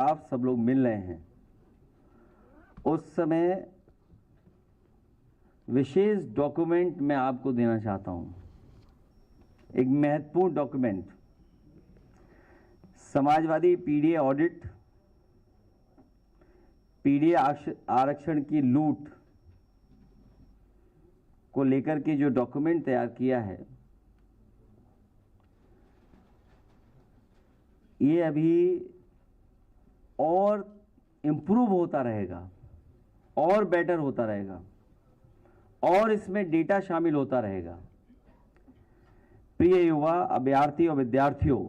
आप सब लोग मिल रहे हैं, उस समय विशेष डॉक्यूमेंट मैं आपको देना चाहता हूं। एक महत्वपूर्ण document, Samajwadi PDA audit, PDA आरक्षण की लूट को लेकर के जो डॉक्यूमेंट तैयार किया है, ये अभी और इम्प्रूव होता रहेगा और बेटर होता रहेगा और इसमें डेटा शामिल होता रहेगा। प्रिय युवा, अभ्यर्थी और विद्यार्थियों,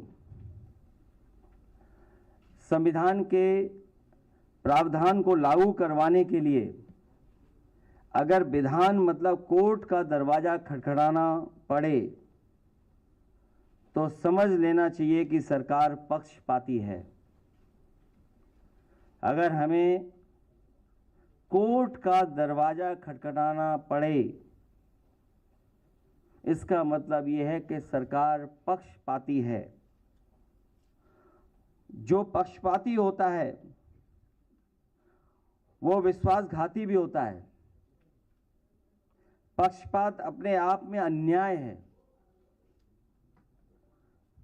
संविधान के प्रावधान को लागू करवाने के लिए अगर विधान मतलब कोर्ट का दरवाजा खटखटाना पड़े तो समझ लेना चाहिए कि सरकार पक्षपाती है। अगर हमें कोर्ट का दरवाजा खटखटाना पड़े, इसका मतलब यह है कि सरकार पक्षपाती है। जो पक्षपाती होता है वो विश्वासघाती भी होता है। पक्षपात अपने आप में अन्याय है।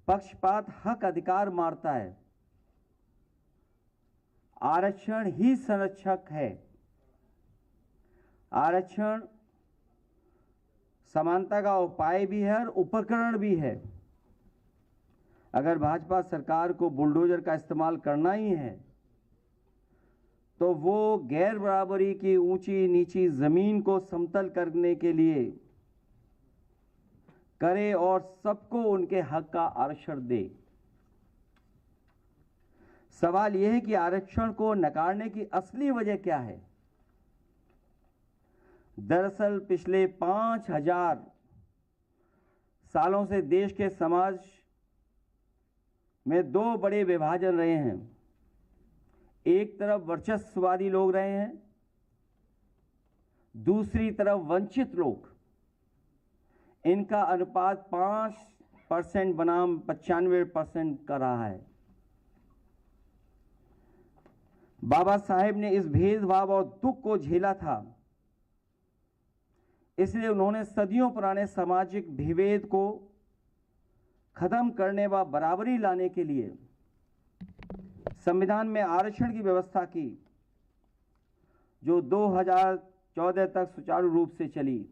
पक्षपात हक अधिकार मारता है। आरक्षण ही संरक्षक है। आरक्षण समानता का उपाय भी है और उपकरण भी है। अगर भाजपा सरकार को बुलडोजर का इस्तेमाल करना ही है तो वो गैर बराबरी की ऊंची नीची जमीन को समतल करने के लिए करे और सबको उनके हक का आरक्षण दे। सवाल यह है कि आरक्षण को नकारने की असली वजह क्या है? दरअसल पिछले 5000 सालों से देश के समाज में दो बड़े विभाजन रहे हैं। एक तरफ वर्चस्ववादी लोग रहे हैं, दूसरी तरफ वंचित लोग। इनका अनुपात 5% बनाम 95% का रहा है। बाबा साहेब ने इस भेदभाव और दुख को झेला था, इसलिए उन्होंने सदियों पुराने सामाजिक विभेद को खत्म करने व बराबरी लाने के लिए संविधान में आरक्षण की व्यवस्था की, जो 2014 तक सुचारू रूप से चली।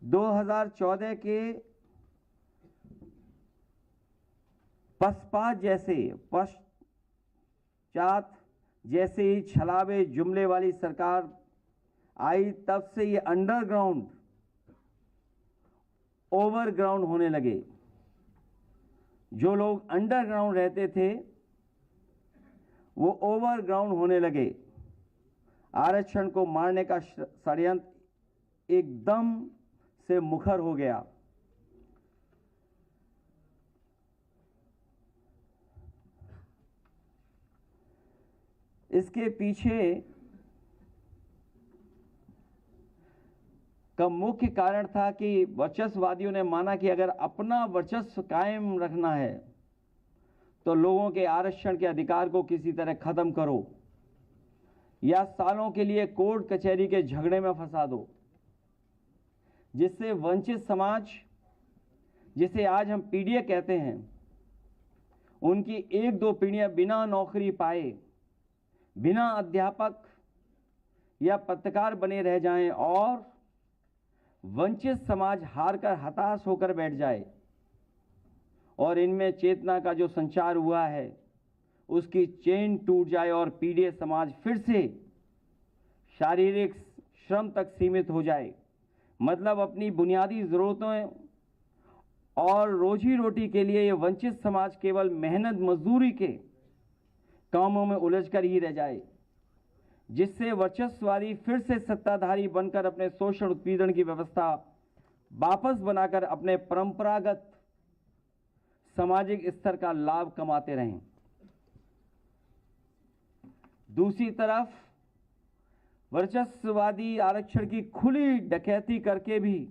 2014 के पश्चात जैसे ही छलावे जुमले वाली सरकार आई, तब से ये अंडरग्राउंड ओवरग्राउंड होने लगे। जो लोग अंडरग्राउंड रहते थे वो ओवरग्राउंड होने लगे। आरक्षण को मारने का षड्यंत्र एकदम से मुखर हो गया। इसके पीछे का मुख्य कारण था कि वर्चस्ववादियों ने माना कि अगर अपना वर्चस्व कायम रखना है तो लोगों के आरक्षण के अधिकार को किसी तरह खत्म करो या सालों के लिए कोर्ट कचहरी के झगड़े में फंसा दो, जिससे वंचित समाज, जिसे आज हम पीडीए कहते हैं, उनकी 1-2 पीढ़ियां बिना नौकरी पाए, बिना अध्यापक या पत्रकार बने रह जाएं और वंचित समाज हारकर हताश होकर बैठ जाए और इनमें चेतना का जो संचार हुआ है उसकी चेन टूट जाए और पीडीए समाज फिर से शारीरिक श्रम तक सीमित हो जाए। मतलब अपनी बुनियादी जरूरतों और रोजी रोटी के लिए ये वंचित समाज केवल मेहनत मजदूरी के कामों में उलझकर ही रह जाए, जिससे वर्चस्ववादी फिर से सत्ताधारी बनकर अपने शोषण उत्पीड़न की व्यवस्था वापस बनाकर अपने परंपरागत सामाजिक स्तर का लाभ कमाते रहें। दूसरी तरफ वर्चस्ववादी आरक्षण की खुली डकैती करके भी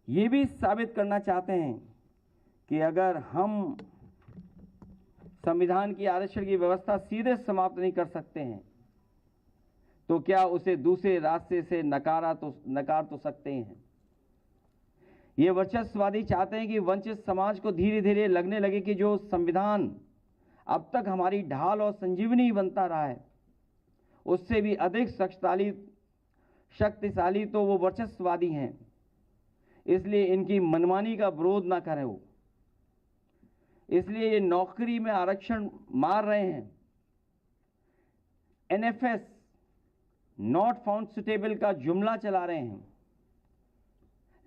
ये भी साबित करना चाहते हैं कि अगर हम संविधान की आरक्षण की व्यवस्था सीधे समाप्त नहीं कर सकते हैं, तो क्या उसे दूसरे रास्ते से नकार तो सकते हैं। ये वर्चस्ववादी चाहते हैं कि वंचित समाज को धीरे धीरे लगने लगे कि जो संविधान अब तक हमारी ढाल और संजीवनी बनता रहा है, उससे भी अधिक शक्तिशाली तो वो वर्चस्ववादी हैं, इसलिए इनकी मनमानी का विरोध ना करें वो। इसलिए ये नौकरी में आरक्षण मार रहे हैं। एनएफएस नॉट फाउंड सुटेबल का जुमला चला रहे हैं।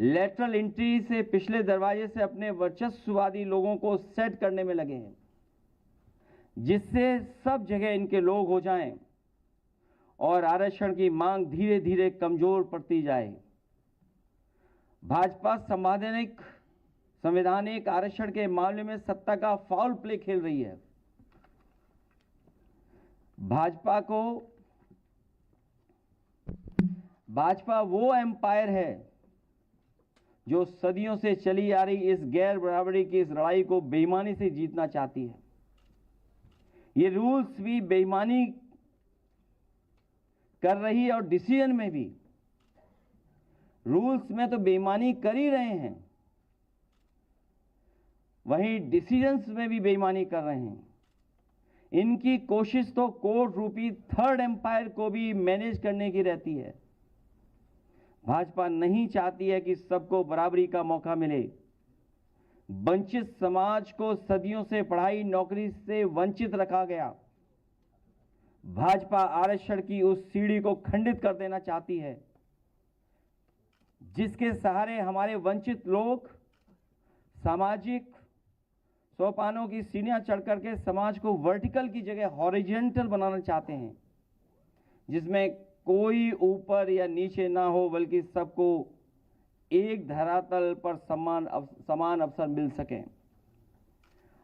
लेटरल एंट्री से पिछले दरवाजे से अपने वर्चस्ववादी लोगों को सेट करने में लगे हैं, जिससे सब जगह इनके लोग हो जाएं और आरक्षण की मांग धीरे धीरे कमजोर पड़ती जाए। भाजपा संवैधानिक आरक्षण के मामले में सत्ता का फाउल प्ले खेल रही है। भाजपा वो एम्पायर है जो सदियों से चली आ रही इस गैर बराबरी की इस लड़ाई को बेईमानी से जीतना चाहती है। ये रूल्स भी बेईमानी कर रही है और डिसीजन में भी। रूल्स में तो बेईमानी कर ही रहे हैं, वहीं डिसीजंस में भी बेईमानी कर रहे हैं। इनकी कोशिश तो कोर्ट रूपी थर्ड एम्पायर को भी मैनेज करने की रहती है। भाजपा नहीं चाहती है कि सबको बराबरी का मौका मिले। वंचित समाज को सदियों से पढ़ाई नौकरी से वंचित रखा गया। भाजपा आरक्षण की उस सीढ़ी को खंडित कर देना चाहती है, जिसके सहारे हमारे वंचित लोग सामाजिक सोपानों की सीढ़ियां चढ़ करके समाज को वर्टिकल की जगह हॉरिजॉन्टल बनाना चाहते हैं, जिसमें कोई ऊपर या नीचे ना हो, बल्कि सबको एक धरातल पर समान अवसर मिल सके।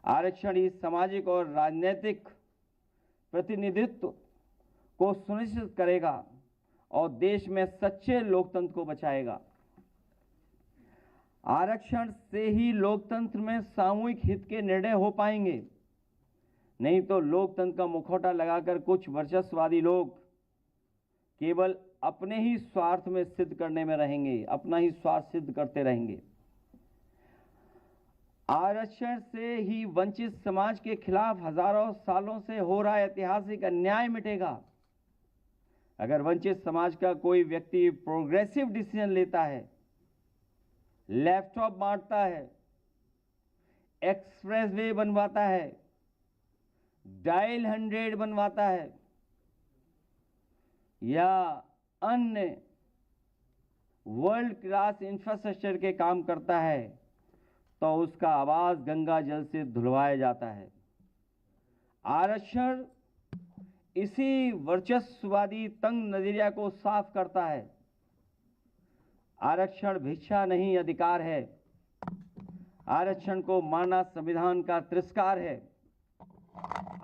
आरक्षण इस सामाजिक और राजनीतिक प्रतिनिधित्व को सुनिश्चित करेगा और देश में सच्चे लोकतंत्र को बचाएगा। आरक्षण से ही लोकतंत्र में सामूहिक हित के निर्णय हो पाएंगे, नहीं तो लोकतंत्र का मुखौटा लगाकर कुछ वर्चस्ववादी लोग केवल अपने ही स्वार्थ में सिद्ध करने में रहेंगे, अपना ही स्वार्थ सिद्ध करते रहेंगे। आरक्षण से ही वंचित समाज के खिलाफ हजारों सालों से हो रहा ऐतिहासिक अन्याय मिटेगा। अगर वंचित समाज का कोई व्यक्ति प्रोग्रेसिव डिसीजन लेता है, लैपटॉप बांटता है, एक्सप्रेसवे बनवाता है, डायल 100 बनवाता है या अन्य वर्ल्ड क्लास इंफ्रास्ट्रक्चर के काम करता है, तो उसका आवाज गंगा जल से धुलवाया जाता है। आरक्षण इसी वर्चस्ववादी तंग नजरिया को साफ करता है। आरक्षण भिक्षा नहीं, अधिकार है। आरक्षण को मानना संविधान का तिरस्कार है।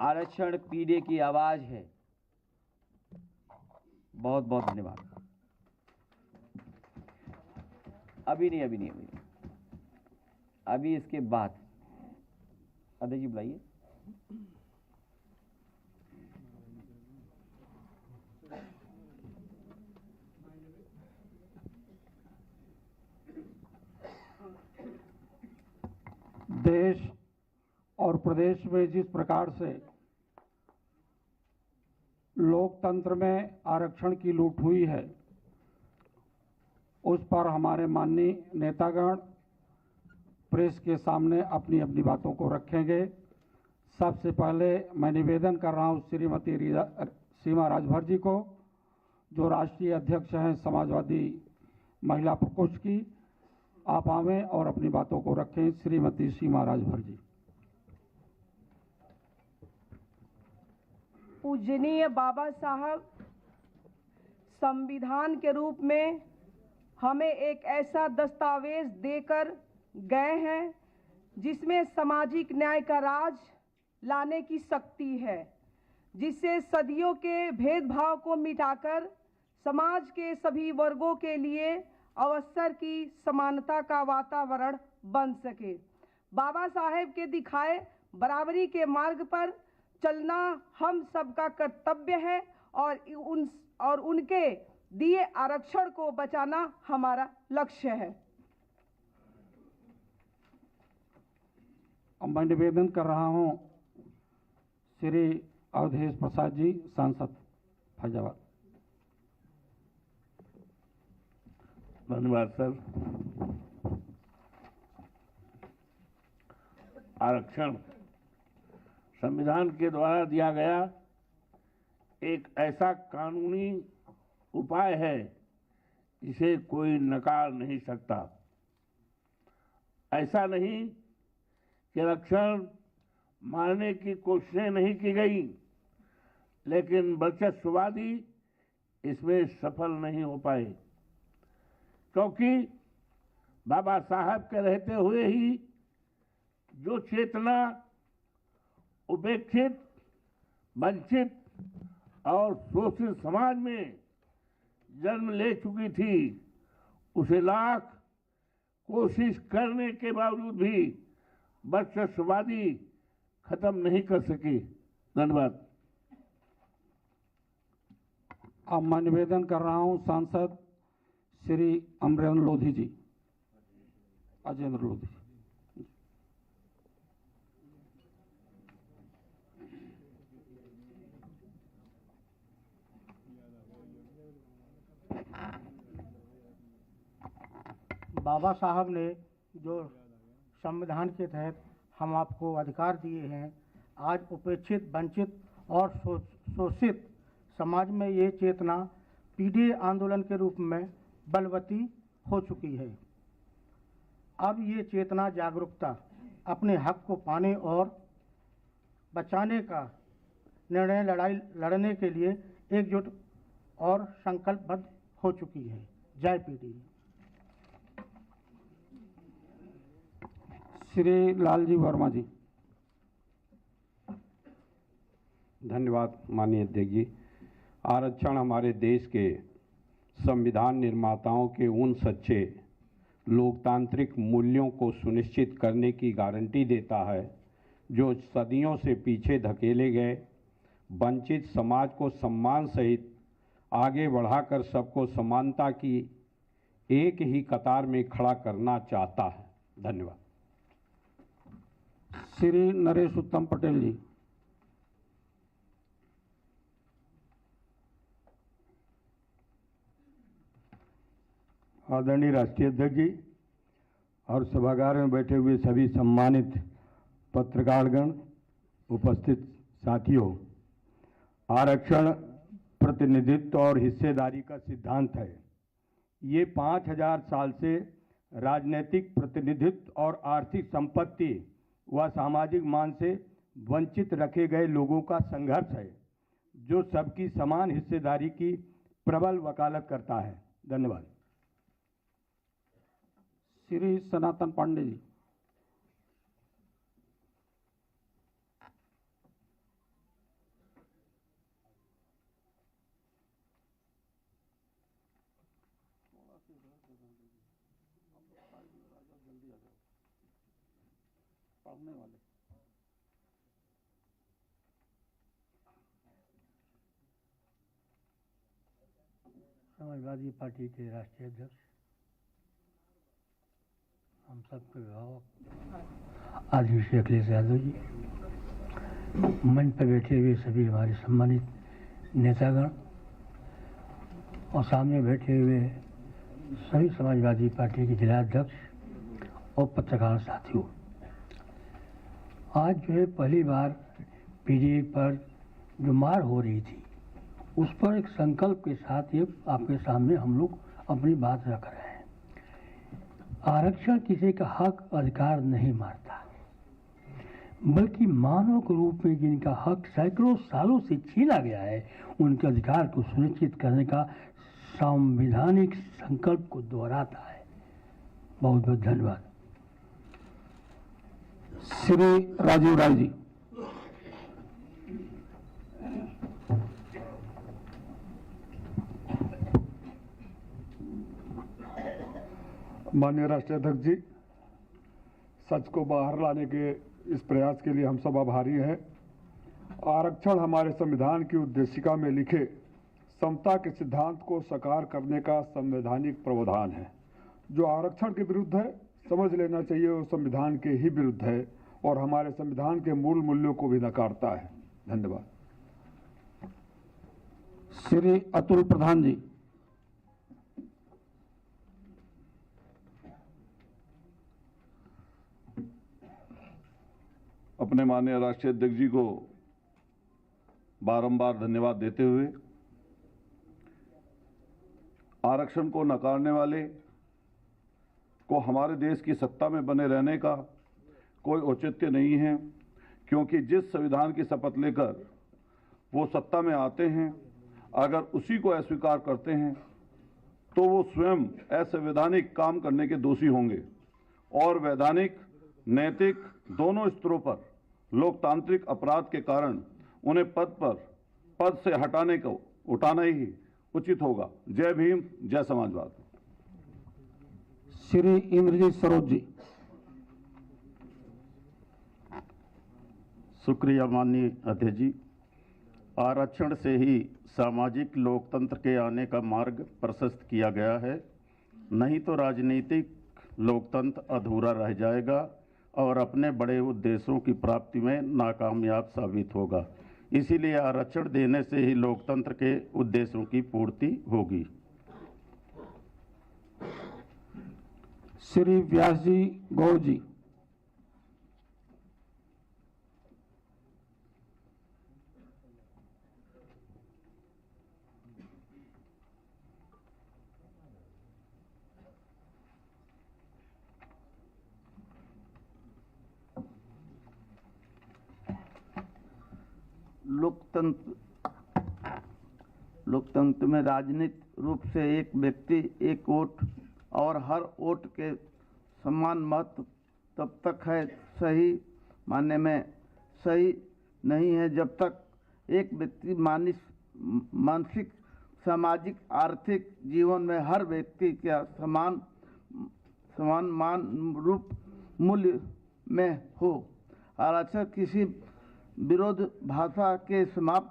आरक्षण पीढ़ी की आवाज है। बहुत बहुत धन्यवाद। अभी इसके बाद अध्यक्ष जी बुलाइए। देश और प्रदेश में जिस प्रकार से लोकतंत्र में आरक्षण की लूट हुई है, उस पर हमारे माननीय नेतागण प्रेस के सामने अपनी अपनी बातों को रखेंगे। सबसे पहले मैं निवेदन कर रहा हूं श्रीमती सीमा राजभर जी को, जो राष्ट्रीय अध्यक्ष हैं समाजवादी महिला प्रकोष्ठ की। आप आवें और अपनी बातों को रखें। श्रीमती सीमा राजभर जी। पूजनीय बाबा साहब संविधान के रूप में हमें एक ऐसा दस्तावेज देकर गए हैं जिसमें सामाजिक न्याय का राज लाने की शक्ति है, जिससे सदियों के भेदभाव को मिटाकर समाज के सभी वर्गों के लिए अवसर की समानता का वातावरण बन सके। बाबा साहेब के दिखाए बराबरी के मार्ग पर चलना हम सबका कर्तव्य है और उनके दिए आरक्षण को बचाना हमारा लक्ष्य है। अब मैं निवेदन कर रहा हूं श्री अवधेश प्रसाद जी, सांसद फैजाबाद। धन्यवाद सर। आरक्षण संविधान के द्वारा दिया गया एक ऐसा कानूनी उपाय है जिसे कोई नकार नहीं सकता। ऐसा नहीं कि आरक्षण मारने की कोशिशें नहीं की गई, लेकिन वर्चस्ववादी इसमें सफल नहीं हो पाए, क्योंकि बाबा साहब के रहते हुए ही जो चेतना उपेक्षित, वंचित और शोषित समाज में जन्म ले चुकी थी, उसे लाख कोशिश करने के बावजूद भी वर्चस्ववादी खत्म नहीं कर सके। धन्यवाद। अब मैं निवेदन कर रहा हूं सांसद श्री अमरेंद्र लोधी जी, अजेंद्र लोधी। बाबा साहब ने जो संविधान के तहत हम आपको अधिकार दिए हैं, आज उपेक्षित, वंचित और शोषित समाज में ये चेतना पीडीए आंदोलन के रूप में बलवती हो चुकी है। अब ये चेतना, जागरूकता अपने हक को पाने और बचाने का निर्णय लड़ने के लिए एकजुट और संकल्पबद्ध हो चुकी है। जय पीडीए। श्री लालजी वर्मा जी। धन्यवाद माननीय अध्यक्ष जी। आरक्षण हमारे देश के संविधान निर्माताओं के उन सच्चे लोकतांत्रिक मूल्यों को सुनिश्चित करने की गारंटी देता है जो सदियों से पीछे धकेले गए वंचित समाज को सम्मान सहित आगे बढ़ाकर सबको समानता की एक ही कतार में खड़ा करना चाहता है। धन्यवाद। श्री नरेश उत्तम पटेल जी। आदरणीय राष्ट्रीय अध्यक्ष जी और सभागार में बैठे हुए सभी सम्मानित पत्रकारगण, उपस्थित साथियों, आरक्षण प्रतिनिधित्व और हिस्सेदारी का सिद्धांत है। ये 5000 साल से राजनीतिक प्रतिनिधित्व और आर्थिक संपत्ति व सामाजिक मान से वंचित रखे गए लोगों का संघर्ष है, जो सबकी समान हिस्सेदारी की प्रबल वकालत करता है। धन्यवाद। श्री सनातन पांडे जी। पढ़ने वाले समाजवादी पार्टी के राष्ट्रीय अध्यक्ष, हम सबके अभिभावक आदरणीय श्री अखिलेश यादव जी, मंच पर बैठे हुए सभी हमारे सम्मानित नेतागण और सामने बैठे हुए सभी समाजवादी पार्टी के जिलाध्यक्ष और पत्रकार साथियों, आज जो है पहली बार पीडीए पर जो मार हो रही थी उस पर एक संकल्प के साथ ये आपके सामने हम लोग अपनी बात रख रहे हैं। आरक्षण किसी का हक अधिकार नहीं मारता, बल्कि मानव के रूप में जिनका हक सैकड़ों सालों से छीना गया है, उनके अधिकार को सुनिश्चित करने का संवैधानिक संकल्प को दोहराता है। बहुत बहुत धन्यवाद। श्री राजीव राय जी। माननीय राष्ट्रीय अध्यक्ष जी, सच को बाहर लाने के इस प्रयास के लिए हम सब आभारी हैं। आरक्षण हमारे संविधान की उद्देशिका में लिखे समता के सिद्धांत को साकार करने का संवैधानिक प्रावधान है। जो आरक्षण के विरुद्ध है, समझ लेना चाहिए वो संविधान के ही विरुद्ध है और हमारे संविधान के मूल मूल्यों को भी नकारता है। धन्यवाद। श्री अतुल प्रधान जी। अपने माननीय राष्ट्रीय अध्यक्ष जी को बारंबार धन्यवाद देते हुए आरक्षण को नकारने वाले को हमारे देश की सत्ता में बने रहने का कोई औचित्य नहीं है, क्योंकि जिस संविधान की शपथ लेकर वो सत्ता में आते हैं, अगर उसी को अस्वीकार करते हैं तो वो स्वयं असंवैधानिक काम करने के दोषी होंगे और वैधानिक, नैतिक दोनों स्तरों पर लोकतांत्रिक अपराध के कारण उन्हें पद से उठाना ही उचित होगा। जय भीम, जय समाजवाद। श्री इंद्रजीत सरोज जी। शुक्रिया माननीय अध्यक्ष जी। आरक्षण से ही सामाजिक लोकतंत्र के आने का मार्ग प्रशस्त किया गया है, नहीं तो राजनीतिक लोकतंत्र अधूरा रह जाएगा और अपने बड़े उद्देश्यों की प्राप्ति में नाकामयाब साबित होगा। इसीलिए आरक्षण देने से ही लोकतंत्र के उद्देश्यों की पूर्ति होगी। श्री व्यास जी गौड़ जी। लोकतंत्र में राजनीतिक रूप से एक व्यक्ति एक वोट और हर वोट के समान महत्व तब तक है सही मानने में सही नहीं है जब तक एक व्यक्ति मानसिक, सामाजिक, आर्थिक जीवन में हर व्यक्ति का समान मान रूप मूल्य में हो। आरक्षण किसी विरोध भाषा के समाप्त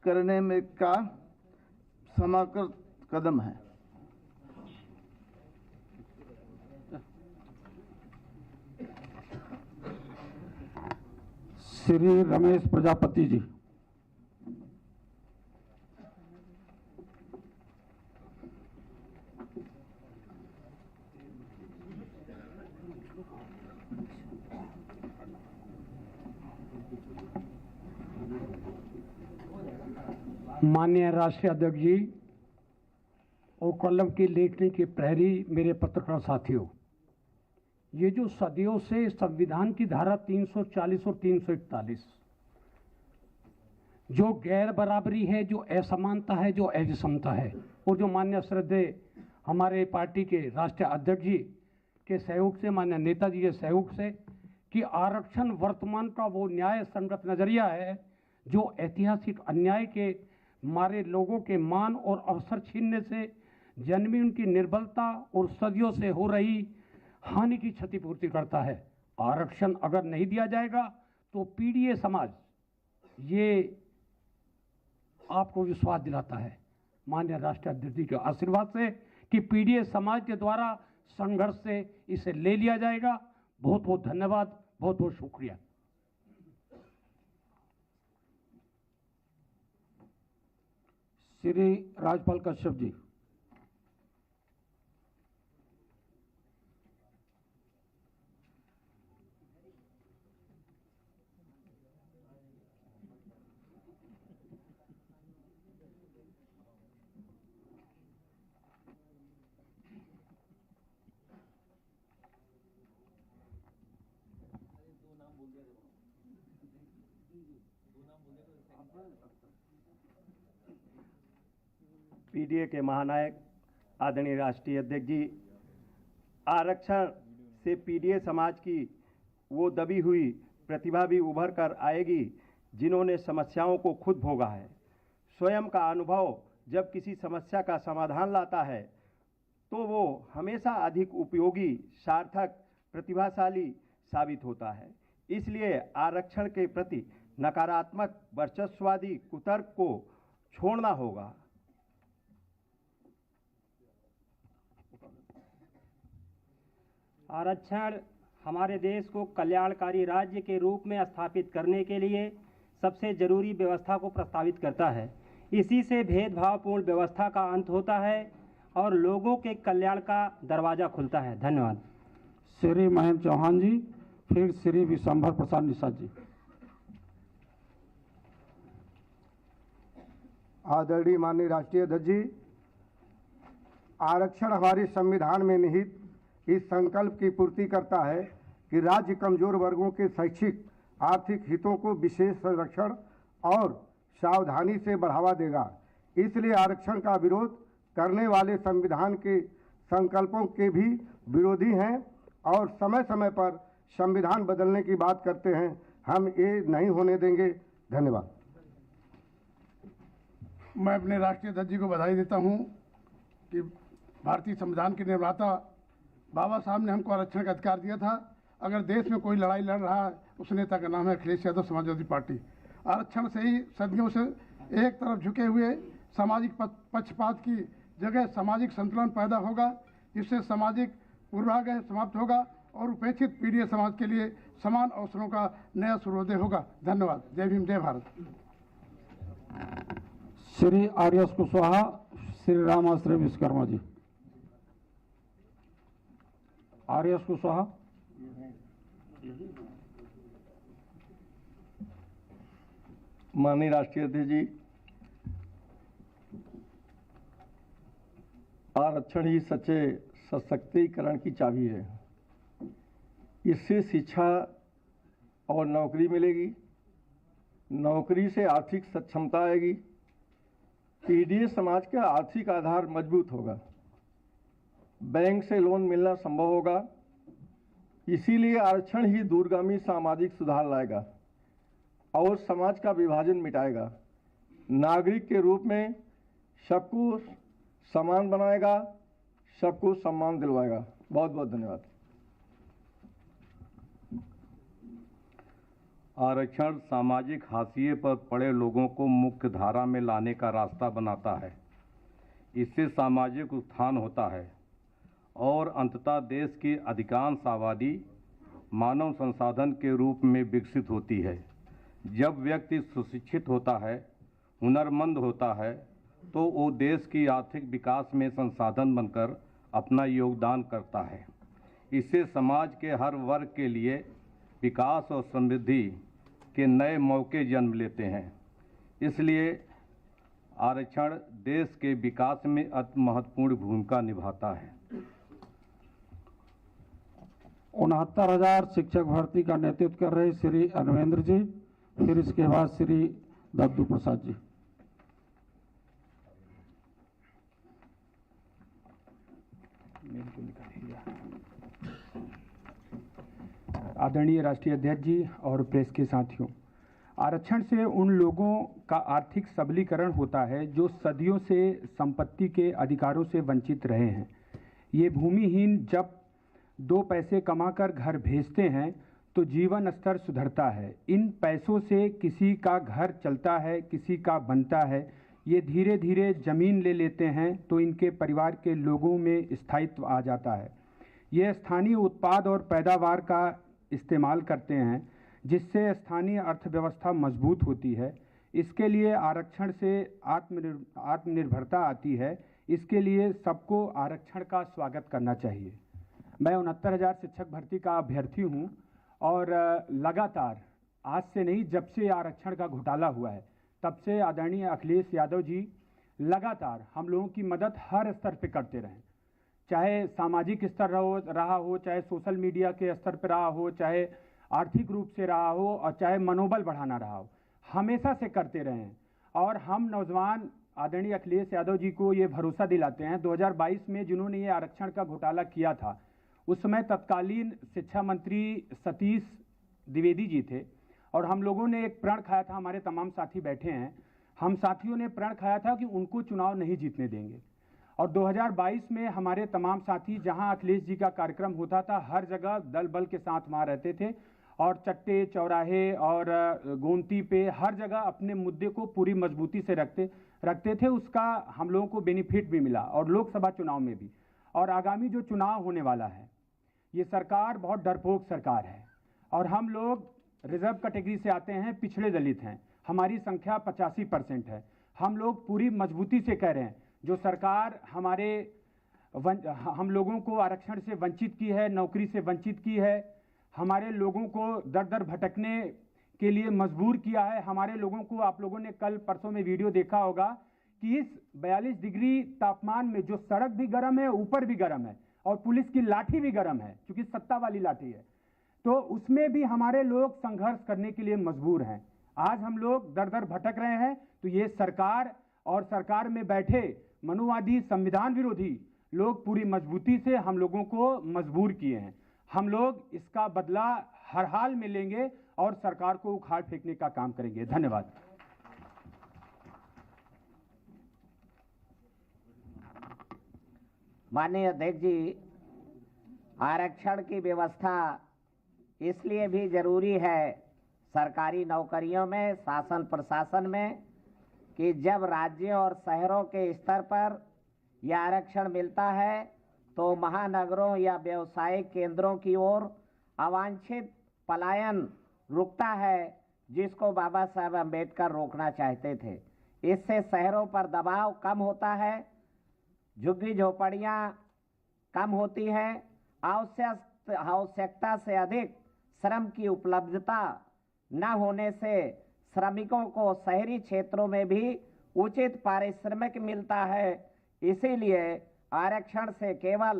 करने में का समग्र कदम है। श्री रमेश प्रजापति जी। माननीय राष्ट्रीय अध्यक्ष जी और कलम की लेखनी के प्रहरी, मेरे पत्रकार साथियों, ये जो सदियों से संविधान की धारा 340 और 341 जो गैर बराबरी है, जो असमानता है, जो अविषमता है, और जो माननीय श्रद्धेय हमारे पार्टी के राष्ट्रीय अध्यक्ष जी के सहयोग से, माननीय नेताजी के सहयोग से, कि आरक्षण वर्तमान का वो न्याय संगत नजरिया है जो ऐतिहासिक अन्याय के मारे लोगों के मान और अवसर छीनने से जन्मी उनकी निर्बलता और सदियों से हो रही हानि की क्षतिपूर्ति करता है। आरक्षण अगर नहीं दिया जाएगा तो पीडीए समाज ये आपको विश्वास दिलाता है माननीय राष्ट्रीय अध्यक्ष जी के आशीर्वाद से कि पीडीए समाज के द्वारा संघर्ष से इसे ले लिया जाएगा। बहुत बहुत धन्यवाद, बहुत बहुत शुक्रिया। श्री राजपाल कश्यप जी। पीडीए के महानायक आदरणीय राष्ट्रीय अध्यक्ष जी, आरक्षण से पीडीए समाज की वो दबी हुई प्रतिभा भी उभर कर आएगी जिन्होंने समस्याओं को खुद भोगा है। स्वयं का अनुभव जब किसी समस्या का समाधान लाता है तो वो हमेशा अधिक उपयोगी, सार्थक, प्रतिभाशाली साबित होता है। इसलिए आरक्षण के प्रति नकारात्मक वर्चस्ववादी कुतर्क को छोड़ना होगा। आरक्षण हमारे देश को कल्याणकारी राज्य के रूप में स्थापित करने के लिए सबसे जरूरी व्यवस्था को प्रस्तावित करता है। इसी से भेदभावपूर्ण व्यवस्था का अंत होता है और लोगों के कल्याण का दरवाजा खुलता है। धन्यवाद। श्री महेंद्र चौहान जी, फिर श्री विशंभर प्रसाद निषाद जी। आदरणीय माननीय राष्ट्रीय अध्यक्ष जी, आरक्षण हमारे संविधान में निहित इस संकल्प की पूर्ति करता है कि राज्य कमजोर वर्गों के शैक्षिक आर्थिक हितों को विशेष संरक्षण और सावधानी से बढ़ावा देगा। इसलिए आरक्षण का विरोध करने वाले संविधान के संकल्पों के भी विरोधी हैं और समय समय पर संविधान बदलने की बात करते हैं। हम ये नहीं होने देंगे। धन्यवाद। मैं अपने राष्ट्रीय अध्यक्ष जी को बधाई देता हूं कि भारतीय संविधान के निर्माता बाबा साहब ने हमको आरक्षण का अधिकार दिया था। अगर देश में कोई लड़ाई लड़ रहा है उस नेता का नाम है अखिलेश यादव, समाजवादी पार्टी। आरक्षण से ही सदियों से एक तरफ झुके हुए सामाजिक पक्षपात की जगह सामाजिक संतुलन पैदा होगा, जिससे सामाजिक पूर्वाग्रह समाप्त होगा और उपेक्षित पीढ़ी समाज के लिए समान अवसरों का नया सूर्योदय होगा। धन्यवाद। जय भीम, जय भारत। श्री आर्यस कुशवाहा, श्री रामाश्रय विश्वकर्मा जी। आर्यस कुशवाहा। माननीय राष्ट्रीय अध्यक्ष जी, आरक्षण ही सच्चे सशक्तिकरण की चाबी है। इससे शिक्षा और नौकरी मिलेगी, नौकरी से आर्थिक सक्षमता आएगी, पीढ़ी समाज का आर्थिक आधार मजबूत होगा, बैंक से लोन मिलना संभव होगा। इसीलिए आरक्षण ही दूरगामी सामाजिक सुधार लाएगा और समाज का विभाजन मिटाएगा, नागरिक के रूप में सबको समान बनाएगा, सबको सम्मान दिलवाएगा। बहुत बहुत धन्यवाद। आरक्षण सामाजिक हाशिए पर पड़े लोगों को मुख्य धारा में लाने का रास्ता बनाता है। इससे सामाजिक उत्थान होता है और अंततः देश की अधिकांश आबादी मानव संसाधन के रूप में विकसित होती है। जब व्यक्ति सुशिक्षित होता है, हुनरमंद होता है, तो वो देश की आर्थिक विकास में संसाधन बनकर अपना योगदान करता है। इससे समाज के हर वर्ग के लिए विकास और समृद्धि के नए मौके जन्म लेते हैं। इसलिए आरक्षण देश के विकास में अति महत्वपूर्ण भूमिका निभाता है। 69,000 शिक्षक भर्ती का नेतृत्व कर रहे श्री अनवेंद्र जी, फिर इसके बाद श्री दद्दू प्रसाद जी। आदरणीय राष्ट्रीय अध्यक्ष जी और प्रेस के साथियों, आरक्षण से उन लोगों का आर्थिक सबलीकरण होता है जो सदियों से संपत्ति के अधिकारों से वंचित रहे हैं। ये भूमिहीन जब 2 पैसे कमाकर घर भेजते हैं तो जीवन स्तर सुधरता है। इन पैसों से किसी का घर चलता है, किसी का बनता है। ये धीरे धीरे ज़मीन ले लेते हैं तो इनके परिवार के लोगों में स्थायित्व आ जाता है। ये स्थानीय उत्पाद और पैदावार का इस्तेमाल करते हैं, जिससे स्थानीय अर्थव्यवस्था मजबूत होती है। इसके लिए आरक्षण से आत्मनिर्भरता आती है। इसके लिए सबको आरक्षण का स्वागत करना चाहिए। मैं 69,000 शिक्षक भर्ती का अभ्यर्थी हूं और लगातार आज से नहीं, जब से आरक्षण का घोटाला हुआ है तब से आदरणीय अखिलेश यादव जी लगातार हम लोगों की मदद हर स्तर पे करते रहे, चाहे सामाजिक स्तर रहा हो, चाहे सोशल मीडिया के स्तर पर रहा हो, चाहे आर्थिक रूप से रहा हो और चाहे मनोबल बढ़ाना रहा हो, हमेशा से करते रहे हैं। और हम नौजवान आदरणीय अखिलेश यादव जी को ये भरोसा दिलाते हैं। 2022 में जिन्होंने ये आरक्षण का घोटाला किया था, उस समय तत्कालीन शिक्षा मंत्री सतीश द्विवेदी जी थे और हम लोगों ने एक प्रण खाया था, हमारे तमाम साथी बैठे हैं, हम साथियों ने प्रण खाया था कि उनको चुनाव नहीं जीतने देंगे। और 2022 में हमारे तमाम साथी, जहां अखिलेश जी का कार्यक्रम होता था, हर जगह दल बल के साथ वहाँ रहते थे और चट्टे चौराहे और गोमती पे हर जगह अपने मुद्दे को पूरी मजबूती से रखते थे। उसका हम लोगों को बेनिफिट भी मिला और लोकसभा चुनाव में भी। और आगामी जो चुनाव होने वाला है, ये सरकार बहुत डरपोक सरकार है और हम लोग रिजर्व कैटेगरी से आते हैं, पिछड़े दलित हैं, हमारी संख्या 85% है। हम लोग पूरी मजबूती से कह रहे हैं, जो सरकार हम लोगों को आरक्षण से वंचित की है, नौकरी से वंचित की है, हमारे लोगों को दर दर भटकने के लिए मजबूर किया है। हमारे लोगों को, आप लोगों ने कल परसों में वीडियो देखा होगा कि इस 42 डिग्री तापमान में जो सड़क भी गर्म है, ऊपर भी गर्म है और पुलिस की लाठी भी गर्म है, क्योंकि सत्ता वाली लाठी है, तो उसमें भी हमारे लोग संघर्ष करने के लिए मजबूर हैं। आज हम लोग दर दर भटक रहे हैं, तो ये सरकार और सरकार में बैठे मनुवादी, संविधान विरोधी लोग पूरी मजबूती से हम लोगों को मजबूर किए हैं। हम लोग इसका बदला हर हाल में लेंगे और सरकार को उखाड़ फेंकने का काम करेंगे। धन्यवाद। माननीय अध्यक्ष जी, आरक्षण की व्यवस्था इसलिए भी जरूरी है सरकारी नौकरियों में, शासन प्रशासन में, कि जब राज्यों और शहरों के स्तर पर यह आरक्षण मिलता है तो महानगरों या व्यवसायिक केंद्रों की ओर अवांछित पलायन रुकता है, जिसको बाबा साहब अम्बेडकर रोकना चाहते थे। इससे शहरों पर दबाव कम होता है, झुग्गी झोपड़ियाँ कम होती हैं, आवश्यकता से अधिक श्रम की उपलब्धता न होने से श्रमिकों को शहरी क्षेत्रों में भी उचित पारिश्रमिक मिलता है। इसीलिए आरक्षण से केवल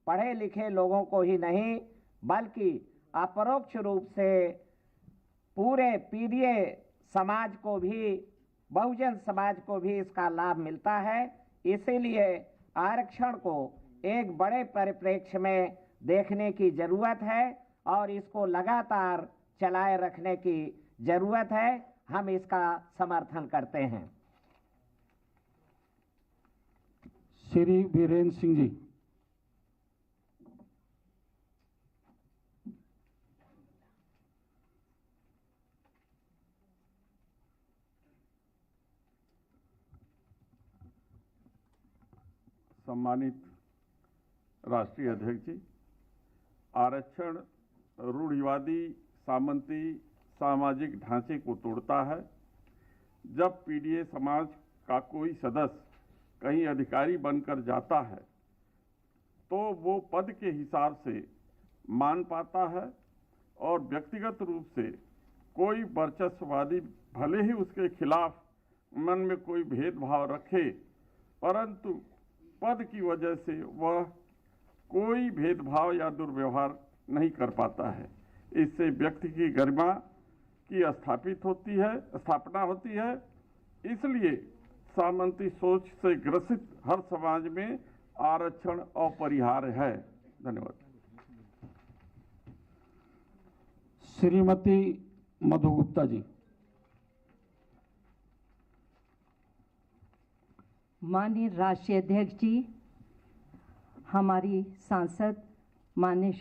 पढ़े लिखे लोगों को ही नहीं, बल्कि अपरोक्ष रूप से पूरे पीढ़ी समाज को भी, बहुजन समाज को भी इसका लाभ मिलता है। इसीलिए आरक्षण को एक बड़े परिप्रेक्ष्य में देखने की जरूरत है और इसको लगातार चलाए रखने की जरूरत है। हम इसका समर्थन करते हैं। श्री वीरेंद्र सिंह जी। सम्मानित राष्ट्रीय अध्यक्ष जी, आरक्षण रूढ़िवादी सामंती सामाजिक ढांचे को तोड़ता है। जब पीडीए समाज का कोई सदस्य कहीं अधिकारी बनकर जाता है तो वो पद के हिसाब से मान पाता है और व्यक्तिगत रूप से कोई वर्चस्ववादी भले ही उसके खिलाफ मन में कोई भेदभाव रखे, परंतु पद की वजह से वह कोई भेदभाव या दुर्व्यवहार नहीं कर पाता है। इससे व्यक्ति की गरिमा की स्थापना होती है। इसलिए सामंती सोच से ग्रसित हर समाज में आरक्षण अपरिहार्य है। धन्यवाद। श्रीमती मधु गुप्ता जी। माननीय राष्ट्रीय अध्यक्ष जी, हमारी सांसद माननीय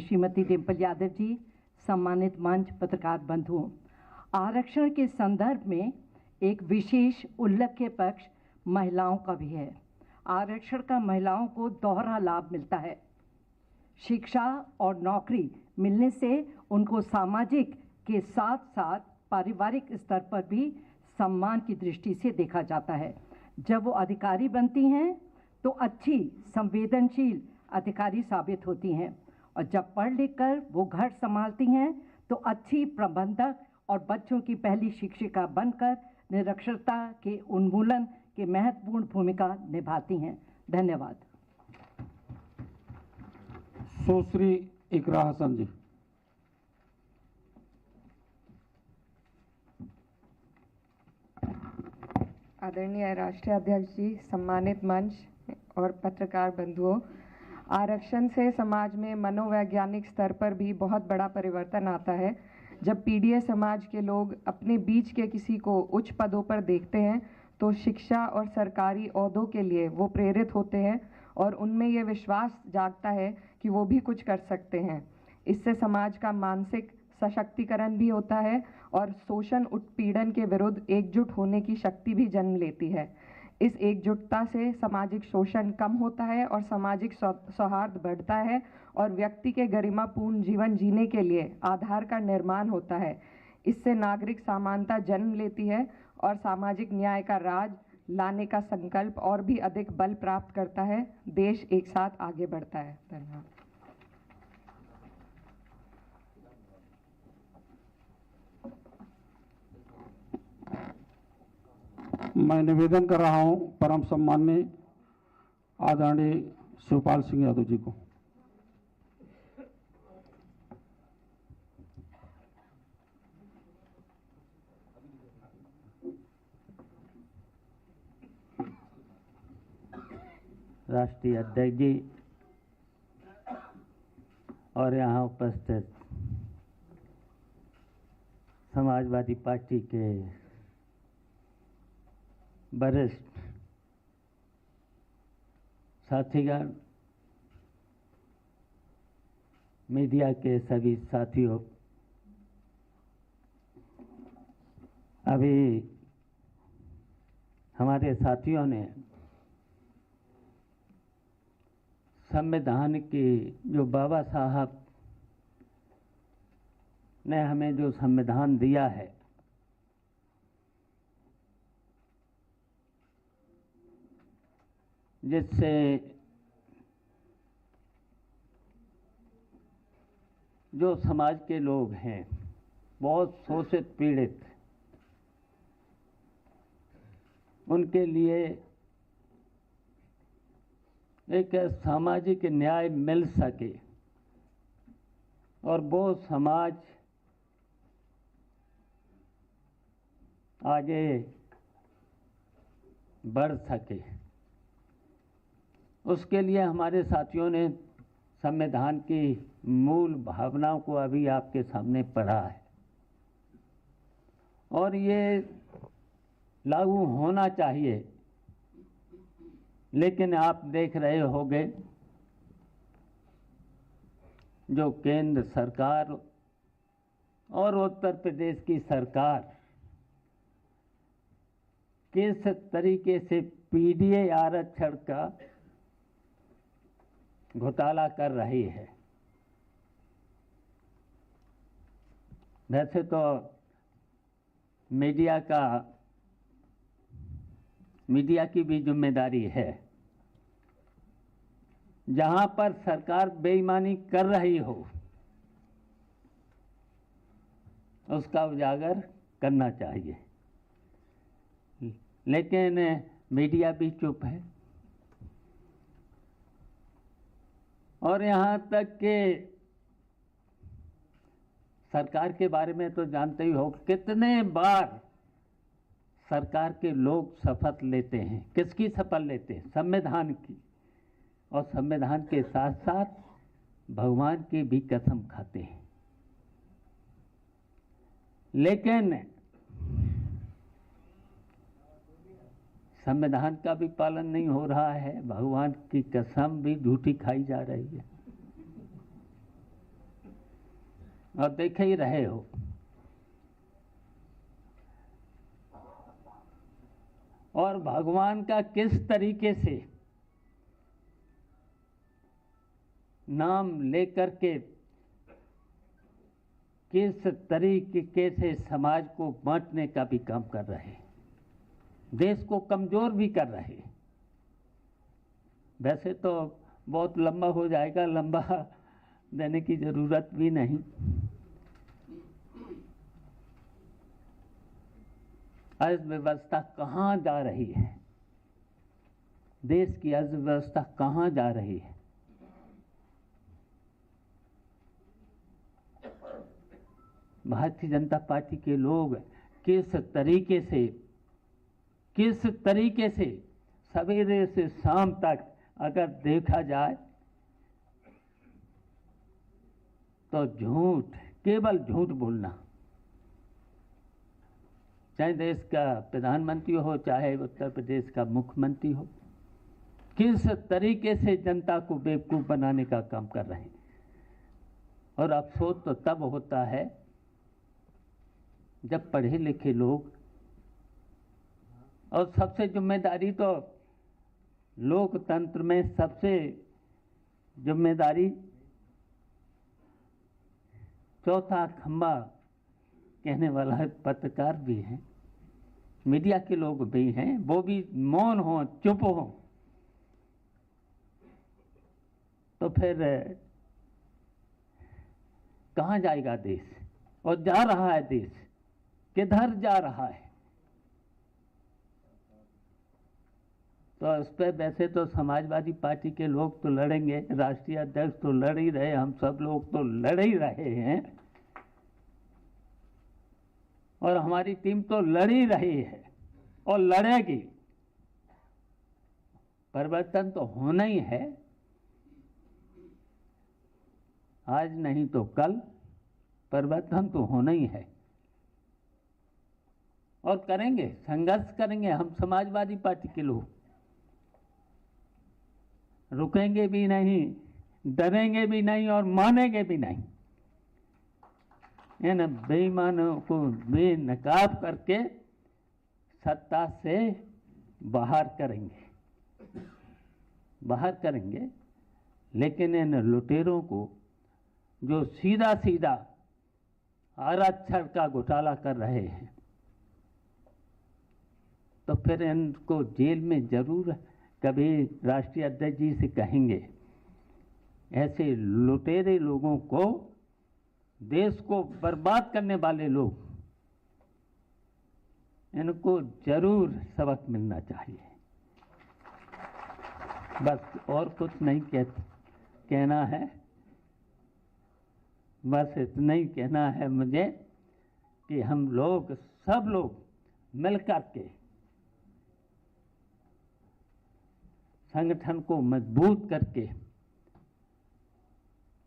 श्रीमती डिम्पल यादव जी, सम्मानित मंच, पत्रकार बंधुओं, आरक्षण के संदर्भ में एक विशेष उल्लेख्य पक्ष महिलाओं का भी है। आरक्षण का महिलाओं को दोहरा लाभ मिलता है। शिक्षा और नौकरी मिलने से उनको सामाजिक के साथ साथ पारिवारिक स्तर पर भी सम्मान की दृष्टि से देखा जाता है। जब वो अधिकारी बनती हैं तो अच्छी संवेदनशील अधिकारी साबित होती हैं और जब पढ़ लिख कर वो घर संभालती हैं तो अच्छी प्रबंधक और बच्चों की पहली शिक्षिका बनकर निरक्षरता के उन्मूलन के महत्वपूर्ण भूमिका निभाती हैं। धन्यवाद। सुश्री इकरा हसन जी। आदरणीय राष्ट्रीय अध्यक्ष जी, सम्मानित मंच और पत्रकार बंधुओं, आरक्षण से समाज में मनोवैज्ञानिक स्तर पर भी बहुत बड़ा परिवर्तन आता है। जब पीडीए समाज के लोग अपने बीच के किसी को उच्च पदों पर देखते हैं तो शिक्षा और सरकारी ओहदों के लिए वो प्रेरित होते हैं और उनमें ये विश्वास जागता है कि वो भी कुछ कर सकते हैं। इससे समाज का मानसिक सशक्तिकरण भी होता है और शोषण उत्पीड़न के विरुद्ध एकजुट होने की शक्ति भी जन्म लेती है। इस एकजुटता से सामाजिक शोषण कम होता है और सामाजिक सौहार्द बढ़ता है और व्यक्ति के गरिमापूर्ण जीवन जीने के लिए आधार का निर्माण होता है। इससे नागरिक समानता जन्म लेती है और सामाजिक न्याय का राज लाने का संकल्प और भी अधिक बल प्राप्त करता है। देश एक साथ आगे बढ़ता है। धन्यवाद। मैं निवेदन कर रहा हूं परम सम्माननीय आदरणीय शिवपाल सिंह यादव जी को। राष्ट्रीय अध्यक्ष जी और यहाँ उपस्थित समाजवादी पार्टी के वरिष्ठ साथीगण, मीडिया के सभी साथियों, अभी हमारे साथियों ने संविधान की जो बाबा साहब ने हमें जो संविधान दिया है, जिससे जो समाज के लोग हैं बहुत शोषित पीड़ित, उनके लिए एक सामाजिक न्याय मिल सके और वो समाज आगे बढ़ सके, उसके लिए हमारे साथियों ने संविधान की मूल भावनाओं को अभी आपके सामने पढ़ा है और ये लागू होना चाहिए। लेकिन आप देख रहे होंगे जो केंद्र सरकार और उत्तर प्रदेश की सरकार किस तरीके से पीडीए आरक्षण का घोटाला कर रही है। वैसे तो मीडिया की भी जिम्मेदारी है, जहां पर सरकार बेईमानी कर रही हो उसका उजागर करना चाहिए, लेकिन मीडिया भी चुप है। और यहाँ तक कि सरकार के बारे में तो जानते ही हो, कितने बार सरकार के लोग शपथ लेते हैं। किसकी शपथ लेते हैं? संविधान की। और संविधान के साथ साथ भगवान की भी कसम खाते हैं। लेकिन संविधान का भी पालन नहीं हो रहा है, भगवान की कसम भी झूठी खाई जा रही है। और देख ही रहे हो और भगवान का किस तरीके से नाम लेकर के किस तरीके से समाज को बांटने का भी काम कर रहे हैं, देश को कमजोर भी कर रहे हैं। वैसे तो बहुत लंबा हो जाएगा, लंबा देने की जरूरत भी नहीं। अर्थव्यवस्था कहाँ जा रही है? देश की अर्थव्यवस्था कहाँ जा रही है? भारतीय जनता पार्टी के लोग किस तरीके से सवेरे से शाम तक अगर देखा जाए तो झूठ, केवल झूठ बोलना, चाहे देश का प्रधानमंत्री हो चाहे उत्तर प्रदेश का मुख्यमंत्री हो, किस तरीके से जनता को बेवकूफ़ बनाने का काम कर रहे हैं। और अफसोस तो तब होता है जब पढ़े लिखे लोग, और सबसे जिम्मेदारी तो लोकतंत्र में सबसे जिम्मेदारी चौथा खंभा कहने वाला है पत्रकार भी हैं, मीडिया के लोग भी हैं, वो भी मौन हो, चुप हो, तो फिर कहाँ जाएगा देश? और जा रहा है देश, किधर जा रहा है? तो इस पर वैसे तो समाजवादी पार्टी के लोग तो लड़ेंगे, राष्ट्रीय अध्यक्ष तो लड़ ही रहे, हम सब लोग तो लड़ ही रहे हैं, और हमारी टीम तो लड़ ही रही है और लड़ेगी। परिवर्तन तो होना ही है, आज नहीं तो कल परिवर्तन तो होना ही है, और करेंगे, संघर्ष करेंगे हम समाजवादी पार्टी के लोग, रुकेंगे भी नहीं, डरेंगे भी नहीं और मानेंगे भी नहीं। इन बेईमानों को बेनकाब करके सत्ता से बाहर करेंगे, लेकिन इन लुटेरों को जो सीधा सीधा आरक्षण का घोटाला कर रहे हैं, तो फिर इनको जेल में जरूर कभी राष्ट्रीय अध्यक्ष जी से कहेंगे, ऐसे लुटेरे लोगों को, देश को बर्बाद करने वाले लोग, इनको जरूर सबक मिलना चाहिए। बस और कुछ नहीं कहना है, बस इतना ही कहना है मुझे कि हम लोग, सब लोग मिलकर के संगठन को मजबूत करके,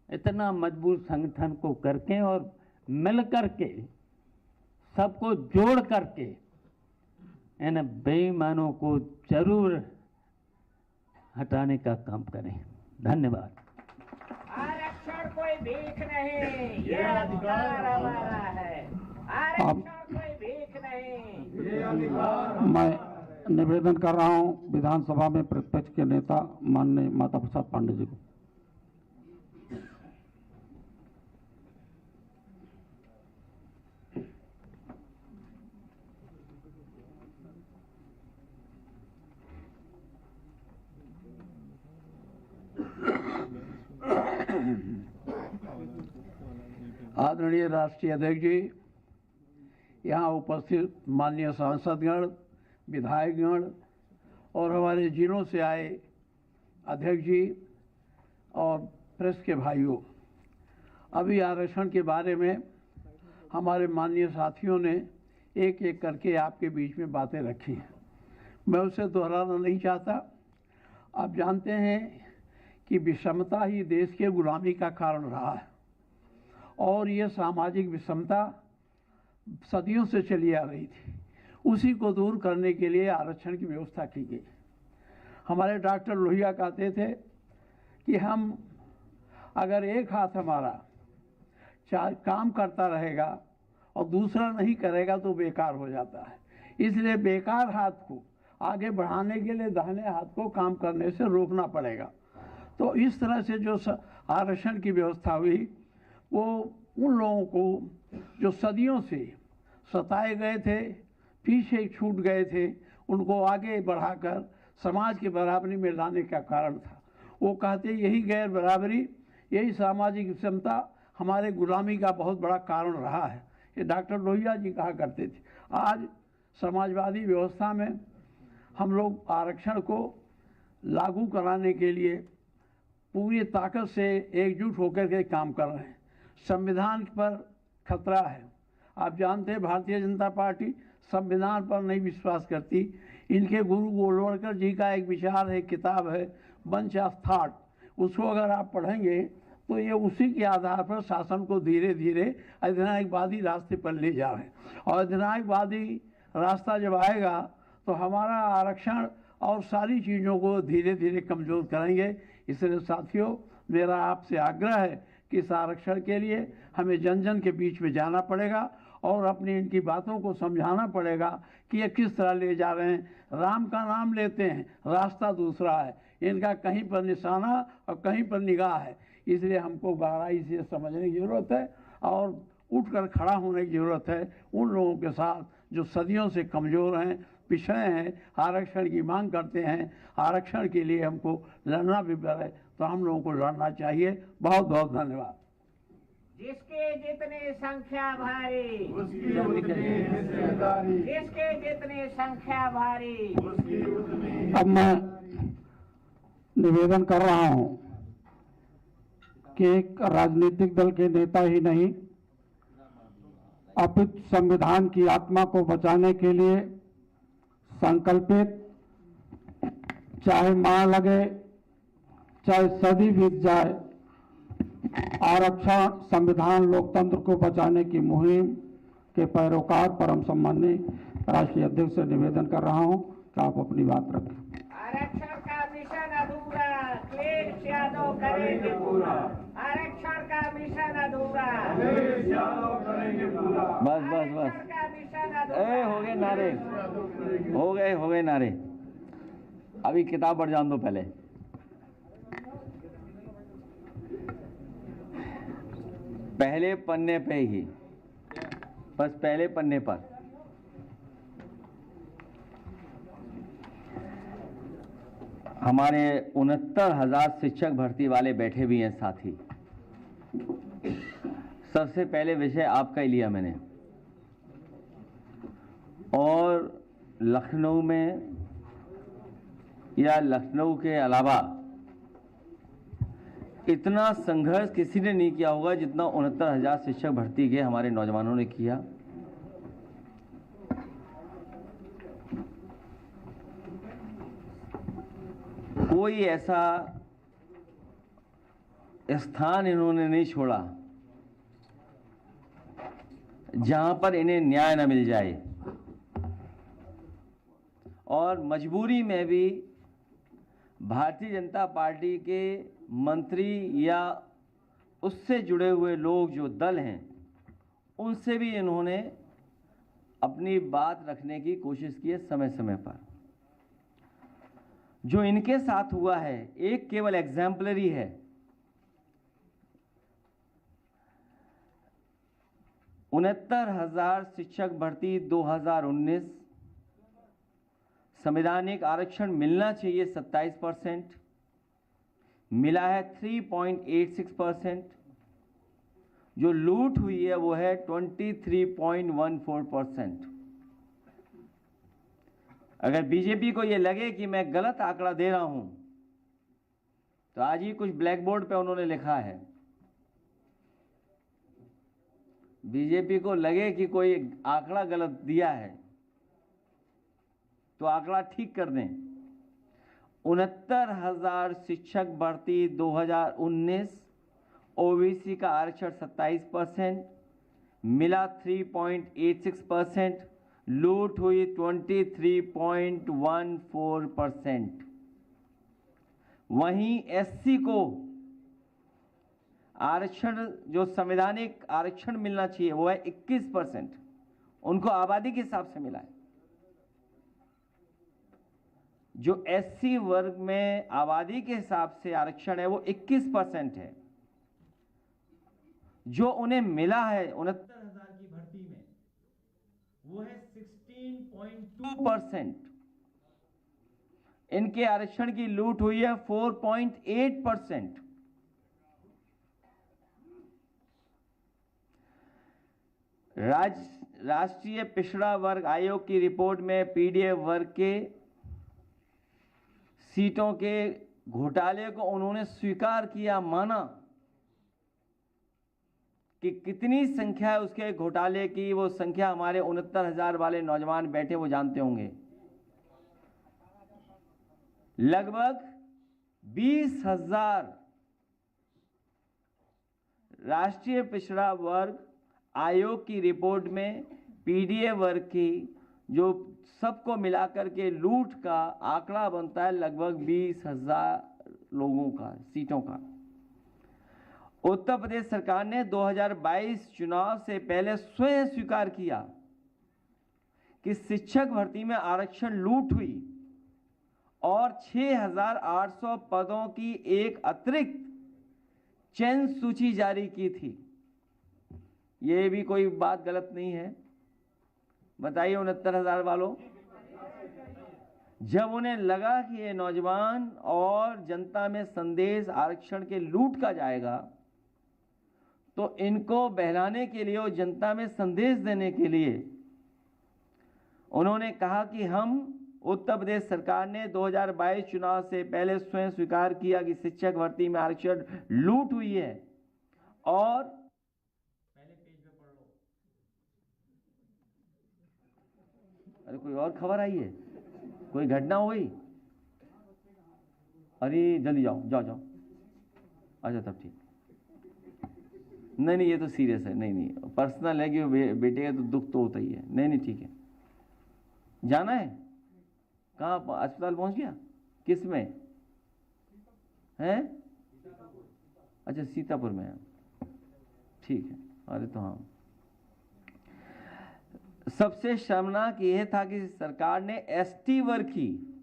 इतना मजबूत संगठन को करके और मिल करके, सबको जोड़ करके इन बेईमानों को जरूर हटाने का काम करें। धन्यवाद। आरक्षण कोई भीख नहीं, ये अधिकार हमारा है। आरक्षण कोई भीख नहीं, ये अधिकार। मैं निवेदन कर रहा हूं विधानसभा में प्रतिपक्ष के नेता माननीय माता प्रसाद पांडे जी को। आदरणीय राष्ट्रीय अध्यक्ष जी, यहाँ उपस्थित माननीय सांसदगण, विधायकगण और हमारे जिलों से आए अध्यक्ष जी और प्रेस के भाइयों, अभी आरक्षण के बारे में हमारे माननीय साथियों ने एक एक करके आपके बीच में बातें रखी हैं, मैं उसे दोहराना नहीं चाहता। आप जानते हैं कि विषमता ही देश के गुलामी का कारण रहा है, और ये सामाजिक विषमता सदियों से चली आ रही थी। उसी को दूर करने के लिए आरक्षण की व्यवस्था की गई। हमारे डॉक्टर लोहिया कहते थे कि हम अगर एक हाथ हमारा काम करता रहेगा और दूसरा नहीं करेगा तो बेकार हो जाता है, इसलिए बेकार हाथ को आगे बढ़ाने के लिए दाहिने हाथ को काम करने से रोकना पड़ेगा। तो इस तरह से जो आरक्षण की व्यवस्था हुई, वो उन लोगों को जो सदियों से सताए गए थे, पीछे छूट गए थे, उनको आगे बढ़ाकर समाज की बराबरी में लाने का कारण था। वो कहते यही गैर बराबरी, यही सामाजिक विषमता हमारे गुलामी का बहुत बड़ा कारण रहा है, ये डॉक्टर लोहिया जी कहा करते थे। आज समाजवादी व्यवस्था में हम लोग आरक्षण को लागू कराने के लिए पूरी ताकत से एकजुट होकर के काम कर रहे हैं। संविधान पर खतरा है। आप जानते हैं भारतीय जनता पार्टी संविधान पर नहीं विश्वास करती। इनके गुरु गोलवलकर जी का एक विचार है, किताब है बंच ऑफ थॉट, उसको अगर आप पढ़ेंगे तो ये उसी के आधार पर शासन को धीरे धीरे अधिनायकवादी रास्ते पर ले जा रहे हैं। और अधिनायकवादी रास्ता जब आएगा तो हमारा आरक्षण और सारी चीज़ों को धीरे धीरे कमज़ोर करेंगे। इसलिए साथियों, मेरा आपसे आग्रह है कि इस आरक्षण के लिए हमें जन जन के बीच में जाना पड़ेगा और अपनी इनकी बातों को समझाना पड़ेगा कि ये किस तरह ले जा रहे हैं। राम का नाम लेते हैं, रास्ता दूसरा है। इनका कहीं पर निशाना और कहीं पर निगाह है। इसलिए हमको गहराई से समझने की ज़रूरत है और उठकर खड़ा होने की ज़रूरत है उन लोगों के साथ जो सदियों से कमज़ोर हैं, पिछड़े हैं, आरक्षण की मांग करते हैं। आरक्षण के लिए हमको लड़ना भी पड़े तो हम लोगों को लड़ना चाहिए। बहुत बहुत धन्यवाद। जिसके जितने संख्या भारी, जिसके जितने संख्या भारी। अब मैं निवेदन कर रहा हूं कि एक राजनीतिक दल के नेता ही नहीं, अपितु संविधान की आत्मा को बचाने के लिए संकल्पित, चाहे मां लगे, चाहे सदी बीत जाए, आरक्षण, संविधान, लोकतंत्र को बचाने की मुहिम के पैरोकार परम सम्माननीय राष्ट्रीय अध्यक्ष से निवेदन कर रहा हूं कि आप अपनी बात रखें। आरक्षण का मिशन अधूरा, अखिलेश यादव करेंगे पूरा। आरक्षण का मिशन अधूरा, अखिलेश यादव करेंगे पूरा। बस बस बस, हो गए नारे, हो गए नारे। अभी किताब पढ़ जान दो पहले। पहले पन्ने पे ही, बस पहले पन्ने पर हमारे 69,000 शिक्षक भर्ती वाले बैठे भी हैं साथी। सबसे पहले विषय आपका ही लिया मैंने, और लखनऊ में या लखनऊ के अलावा इतना संघर्ष किसी ने नहीं किया होगा जितना 69,000 शिक्षक भर्ती के हमारे नौजवानों ने किया। कोई ऐसा स्थान इन्होंने नहीं छोड़ा जहां पर इन्हें न्याय न मिल जाए, और मजबूरी में भी भारतीय जनता पार्टी के मंत्री या उससे जुड़े हुए लोग जो दल हैं उनसे भी इन्होंने अपनी बात रखने की कोशिश की है समय समय पर। जो इनके साथ हुआ है एक केवल एग्जाम्पलरी है। उनहत्तर 69,000 शिक्षक भर्ती 2019, संवैधानिक आरक्षण मिलना चाहिए 27%, मिला है 3.86%, जो लूट हुई है वो है 23.14%। अगर बीजेपी को ये लगे कि मैं गलत आंकड़ा दे रहा हूं तो आज ही कुछ ब्लैक बोर्ड पे उन्होंने लिखा है। बीजेपी को लगे कि कोई आंकड़ा गलत दिया है तो आंकड़ा ठीक कर दें। 69,000 शिक्षक भर्ती 2019, ओबीसी का आरक्षण 27%, मिला 3.86%, लूट हुई 23.14%। वहीं एससी को आरक्षण जो संवैधानिक आरक्षण मिलना चाहिए वो है 21%, उनको आबादी के हिसाब से मिला है। जो एससी वर्ग में आबादी के हिसाब से आरक्षण है वो 21% है। जो उन्हें मिला है 69,000 की भर्ती में वो है 16.2%। इनके आरक्षण की लूट हुई है 4.8%। राष्ट्रीय पिछड़ा वर्ग आयोग की रिपोर्ट में पीडीएफ वर्ग के सीटों के घोटाले को उन्होंने स्वीकार किया, माना कि कितनी संख्या है उसके घोटाले की। वो संख्या हमारे 69,000 वाले नौजवान बैठे वो जानते होंगे। लगभग 20,000 राष्ट्रीय पिछड़ा वर्ग आयोग की रिपोर्ट में पीडीए वर्ग की जो सबको मिलाकर के लूट का आंकड़ा बनता है लगभग 20,000 लोगों का, सीटों का। उत्तर प्रदेश सरकार ने 2022 चुनाव से पहले स्वयं स्वीकार किया कि शिक्षक भर्ती में आरक्षण लूट हुई और 6,800 पदों की एक अतिरिक्त चयन सूची जारी की थी। ये भी कोई बात गलत नहीं है, बताइए 69,000 वालों। जब उन्हें लगा कि ये नौजवान और जनता में संदेश आरक्षण के लूट का जाएगा, तो इनको बहलाने के लिए और जनता में संदेश देने के लिए उन्होंने कहा कि हम उत्तर प्रदेश सरकार ने 2022 चुनाव से पहले स्वयं स्वीकार किया कि शिक्षक भर्ती में आरक्षण लूट हुई है और पहले पेज पे पढ़ लो। अरे कोई और खबर आई है, कोई घटना हो गई? अरे जल्दी जाओ जाओ जाओ। अच्छा तब ठीक। नहीं ये तो सीरियस है। नहीं पर्सनल है कि बेटे का तो दुख तो होता ही है। नहीं ठीक है। जाना है कहाँ? अस्पताल पहुंच गया? किस में है? अच्छा सीतापुर में है। ठीक है। अरे तो हाँ, सबसे शर्मनाक यह था कि सरकार ने एसटी वर्ग की,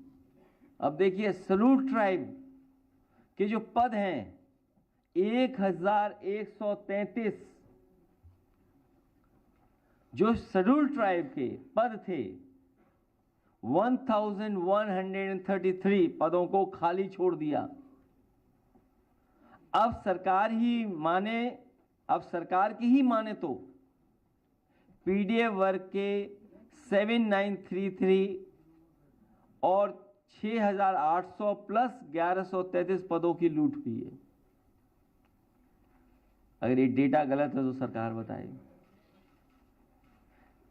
अब देखिए शेड्यूल्ड ट्राइब के जो पद हैं 1133 जो शेड्यूल्ड ट्राइब के पद थे 1133 पदों को खाली छोड़ दिया। अब सरकार की ही माने तो पीडीएफ वर्ग के 7933 और 6,800 प्लस 1133 पदों की लूट हुई है। अगर ये डेटा गलत है तो सरकार बताए।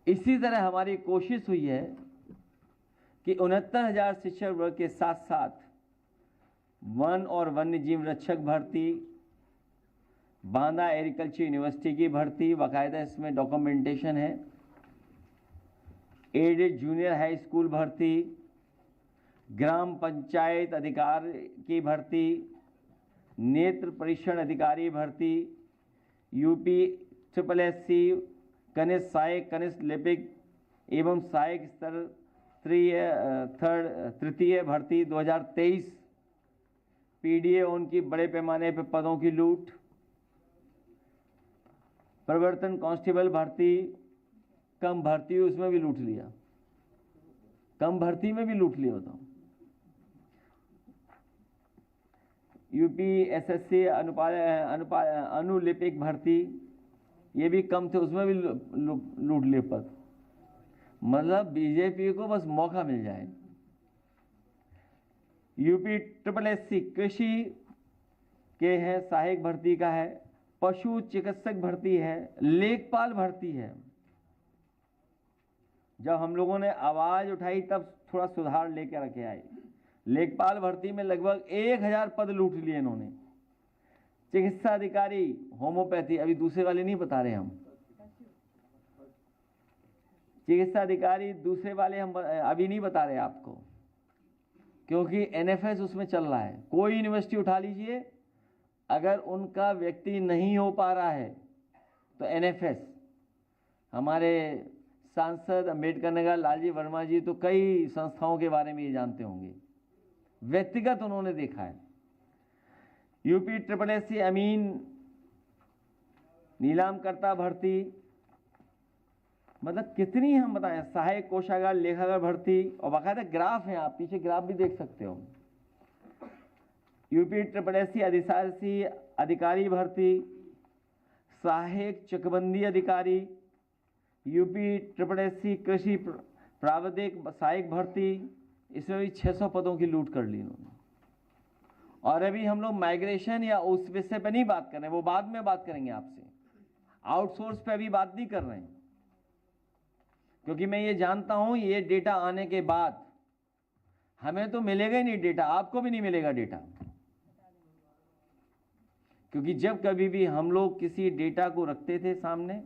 इसी तरह हमारी कोशिश हुई है कि 69,000 शिक्षक वर्ग के साथ साथ वन और वन्य जीव रक्षक भर्ती, बांदा एग्रीकल्चर यूनिवर्सिटी की भर्ती, बाकायदा इसमें डॉक्यूमेंटेशन है, एडेड जूनियर हाई स्कूल भर्ती, ग्राम पंचायत अधिकार की भर्ती, नेत्र परीक्षण अधिकारी भर्ती, यूपी SSSC कनिष्ठ सहायक कनिष्ठ लिपिक एवं सहायक स्तर तृतीय भर्ती 2023, पीडीए उनकी बड़े पैमाने पर पदों की लूट, प्रवर्तन कांस्टेबल भर्ती कम भर्ती उसमें भी लूट लिया, कम भर्ती में भी लूट लिया होता। यूपी SSC अनुलिपिक भर्ती ये भी कम थे, उसमें भी लूट लिए पद। मतलब बीजेपी को बस मौका मिल जाए। यूपी SSSC कृषि के हैं, सहायक भर्ती का है, पशु चिकित्सक भर्ती है, लेखपाल भर्ती है। जब हम लोगों ने आवाज उठाई तब थोड़ा सुधार लेकर रखे आए। लेखपाल भर्ती में लगभग 1,000 पद लूट लिए इन्होंने। चिकित्सा अधिकारी होम्योपैथी, अभी दूसरे वाले नहीं बता रहे हम, चिकित्सा अधिकारी दूसरे वाले हम अभी नहीं बता रहे आपको, क्योंकि NFS उसमें चल रहा है। कोई यूनिवर्सिटी उठा लीजिए, अगर उनका व्यक्ति नहीं हो पा रहा है तो NFS, हमारे सांसद अम्बेडकर नगर लालजी वर्मा जी तो कई संस्थाओं के बारे में ये जानते होंगे, व्यक्तिगत उन्होंने देखा है। यूपी SSSC अमीन नीलामकर्ता भर्ती, मतलब कितनी हम बताएं, सहायक कोषागार लेखागार भर्ती, और बाकायदा ग्राफ है, आप पीछे ग्राफ भी देख सकते हो। यूपी SSSC अधिशासी अधिकारी भर्ती, सहायक चकबंदी अधिकारी, यूपी SSSC कृषि प्रावधिक सहायक भर्ती, इसमें भी 600 पदों की लूट कर ली इन्होंने। और अभी हम लोग माइग्रेशन या उस विषय पे नहीं बात कर रहे हैं, वो बाद में बात करेंगे आपसे। आउटसोर्स पे अभी बात नहीं कर रहे हैं, क्योंकि मैं ये जानता हूं ये डेटा आने के बाद हमें तो मिलेगा ही नहीं डेटा, आपको भी नहीं मिलेगा डेटा। क्योंकि जब कभी भी हम लोग किसी डेटा को रखते थे सामने,